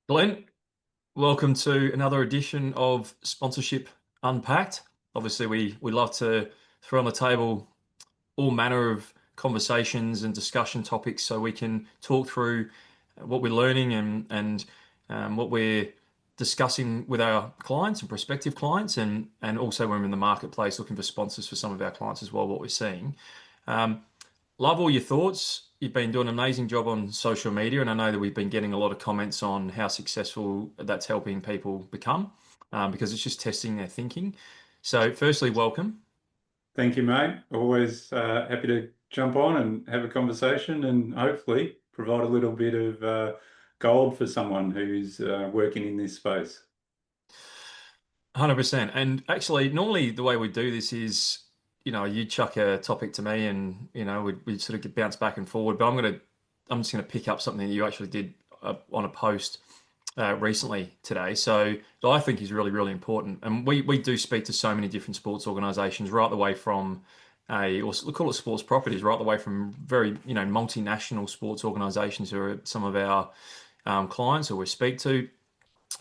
Glenn, welcome to another edition of Sponsorship Unpacked. Obviously, we love to throw on the table all manner of conversations and discussion topics so we can talk through what we're learning and what we're discussing with our clients and prospective clients, and also when we're in the marketplace looking for sponsors for some of our clients as well, what we're seeing. Um, Love all your thoughts. You've been doing an amazing job on social media, and I know that we've been getting a lot of comments on how successful that's helping people become, because it's just testing their thinking. So, firstly, welcome. Thank you, mate. Always happy to jump on and have a conversation and hopefully provide a little bit of gold for someone who's working in this space. 100%. And actually, normally the way we do this is, you chuck a topic to me, and we sort of get bounce back and forward. But I'm just gonna pick up something that you actually did on a post recently today. So that I think is really, really important. And we do speak to so many different sports organisations, right the way from or we call it sports properties, right the way from very, multinational sports organisations who are some of our clients who we speak to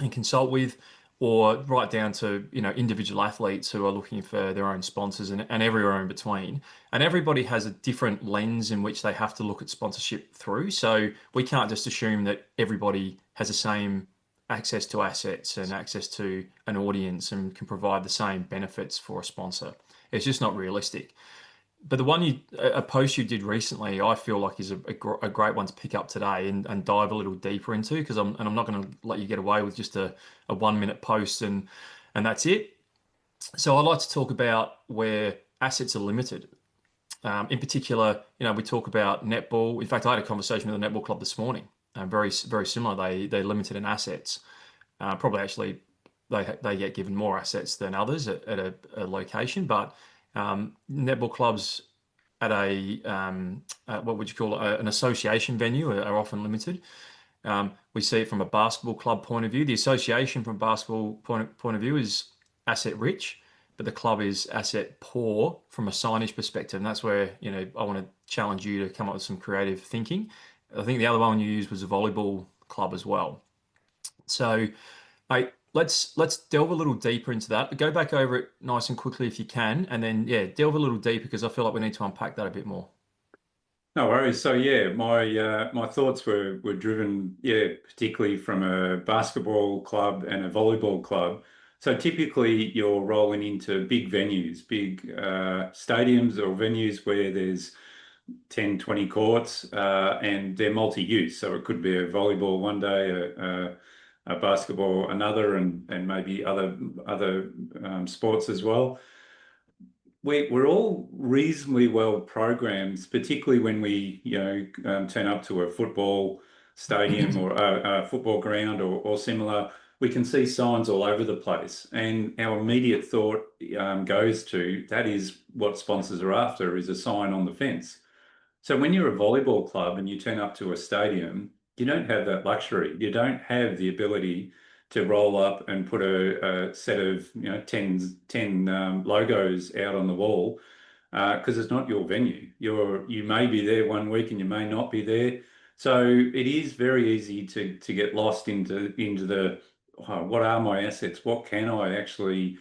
and consult with, or right down to individual athletes who are looking for their own sponsors, and everywhere in between. And everybody has a different lens in which they have to look at sponsorship through. So we can't just assume that everybody has the same access to assets and access to an audience and can provide the same benefits for a sponsor. It's just not realistic. But the one a post you did recently, I feel like is a great one to pick up today and dive a little deeper into, because I'm not going to let you get away with just a 1 minute post and that's it. So I'd like to talk about where assets are limited. In particular, we talk about netball. In fact, I had a conversation with the netball club this morning. Very very similar. They're limited in assets. Probably actually they get given more assets than others at a location, but netball clubs at what would you call it, an association venue are often limited. We see it from a basketball club point of view. The association from a basketball point of view is asset rich, but the club is asset poor from a signage perspective. And that's where, I want to challenge you to come up with some creative thinking. I think the other one you used was a volleyball club as well. So, mate, let's delve a little deeper into that. Go back over it nice and quickly if you can, and then yeah, delve a little deeper because I feel like we need to unpack that a bit more. No worries. So yeah, my thoughts were driven, yeah, particularly from a basketball club and a volleyball club. So typically you're rolling into big venues, big stadiums or venues where there's 10, 20 courts, and they're multi-use. So it could be a volleyball one day, a basketball another, and maybe other sports as well. We're all reasonably well programmed, particularly when we, turn up to a football stadium or a football ground or similar. We can see signs all over the place, and our immediate thought goes to that is what sponsors are after, is a sign on the fence. So when you're a volleyball club and you turn up to a stadium, you don't have that luxury. You don't have the ability to roll up and put a set of 10 logos out on the wall, because it's not your venue. You may be there one week and you may not be there. So it is very easy to get lost into the what are my assets? What can I actually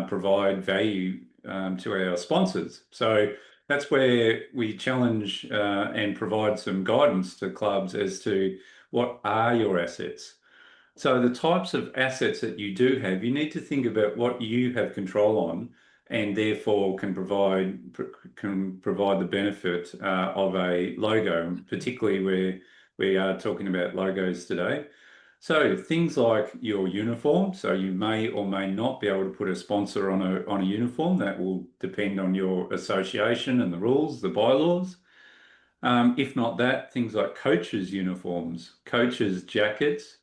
provide value to our sponsors? So that's where we challenge and provide some guidance to clubs as to what are your assets. So the types of assets that you do have, you need to think about what you have control on, and therefore can provide the benefit of a logo, particularly where we are talking about logos today. So things like your uniform. So you may or may not be able to put a sponsor on a uniform. That will depend on your association and the rules, the bylaws. If not that, things like coaches' uniforms, coaches' jackets,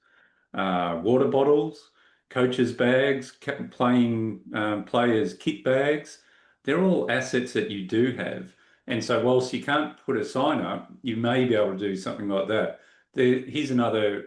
water bottles, coaches' bags, playing players' kit bags. They're all assets that you do have. And so whilst you can't put a sign up, you may be able to do something like that. Here's another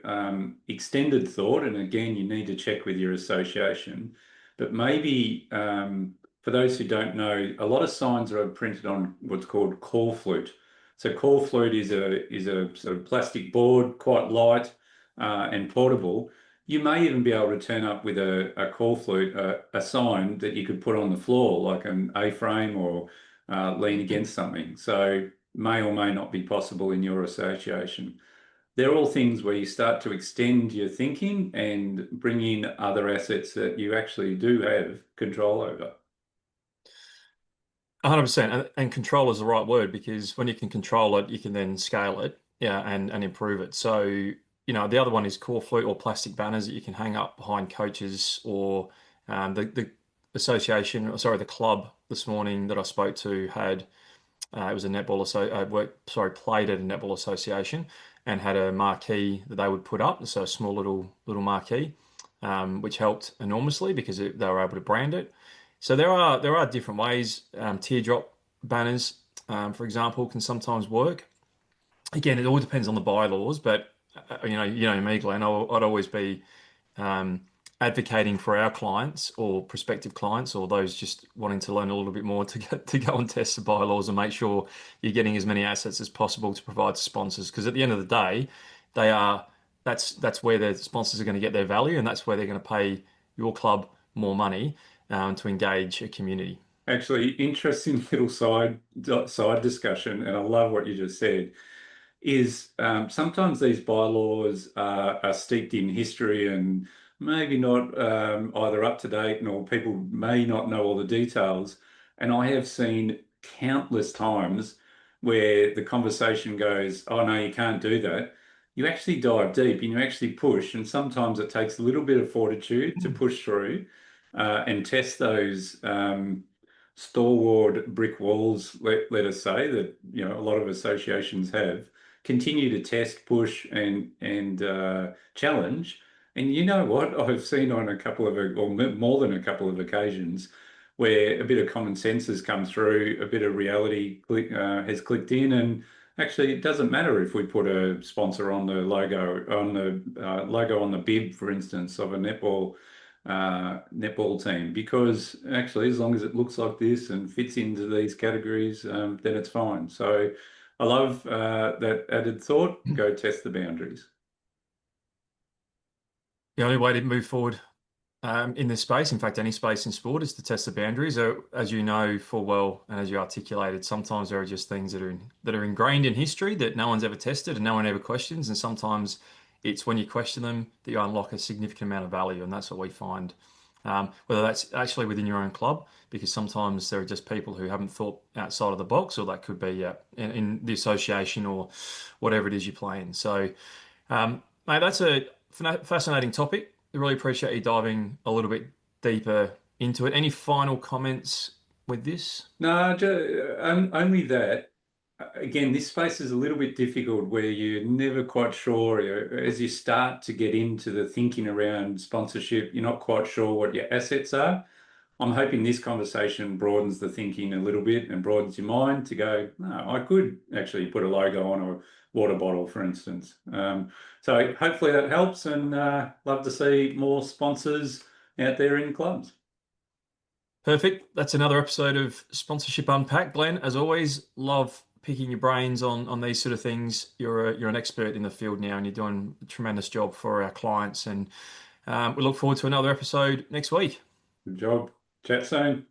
extended thought, and again, you need to check with your association. But maybe for those who don't know, a lot of signs are printed on what's called call flute. So call flute is a sort of plastic board, quite light, and portable, you may even be able to turn up with a call flute, a sign that you could put on the floor, like an A-frame or lean against something. So may or may not be possible in your association. They're all things where you start to extend your thinking and bring in other assets that you actually do have control over. 100%. And control is the right word because when you can control it, you can then scale it, yeah, and improve it. So, the other one is core flute or plastic banners that you can hang up behind coaches or the association, or sorry, the club this morning that I spoke to had it was a played at a netball association and had a marquee that they would put up, so a small little marquee, which helped enormously because they were able to brand it. So there are different ways. Teardrop banners, for example, can sometimes work. Again, it all depends on the bylaws, but me, Glenn, I'd always be um, advocating for our clients or prospective clients or those just wanting to learn a little bit more to go and test the bylaws and make sure you're getting as many assets as possible to provide to sponsors. Because at the end of the day, they are that's where the sponsors are going to get their value, and that's where they're going to pay your club more money to engage a community. Actually, interesting little side discussion, and I love what you just said. Is sometimes these bylaws are steeped in history and maybe not either up to date, nor people may not know all the details. And I have seen countless times where the conversation goes, "Oh no, you can't do that." You actually dive deep and you actually push, and sometimes it takes a little bit of fortitude to push through and test those. Stalwart brick walls, let us say, that a lot of associations have continue to test, push, and challenge. And you know what? I've seen on a couple of, or more than a couple of occasions, where a bit of common sense has come through, a bit of reality has clicked in, and actually, it doesn't matter if we put a sponsor on the logo on the bib, for instance, of a netball team, because actually, as long as it looks like this and fits into these categories, then it's fine. So I love that added thought. Go test the boundaries. The only way to move forward in this space, in fact, any space in sport, is to test the boundaries. As you know full well, and as you articulated, sometimes there are just things that are ingrained in history that no one's ever tested and no one ever questions. And sometimes it's when you question them that you unlock a significant amount of value, and that's what we find. Whether that's actually within your own club, because sometimes there are just people who haven't thought outside of the box, or that could be in the association or whatever it is you play in. So, mate, that's a fascinating topic. I really appreciate you diving a little bit deeper into it. Any final comments with this? No, only that. Again, this space is a little bit difficult where you're never quite sure. As you start to get into the thinking around sponsorship, you're not quite sure what your assets are. I'm hoping this conversation broadens the thinking a little bit and broadens your mind to go, no, I could actually put a logo on a water bottle, for instance. So hopefully that helps, and love to see more sponsors out there in clubs. Perfect. That's another episode of Sponsorship Unpacked. Glenn, as always, love picking your brains on these sort of things. You're an expert in the field now, and you're doing a tremendous job for our clients. And we look forward to another episode next week. Good job. Chat soon.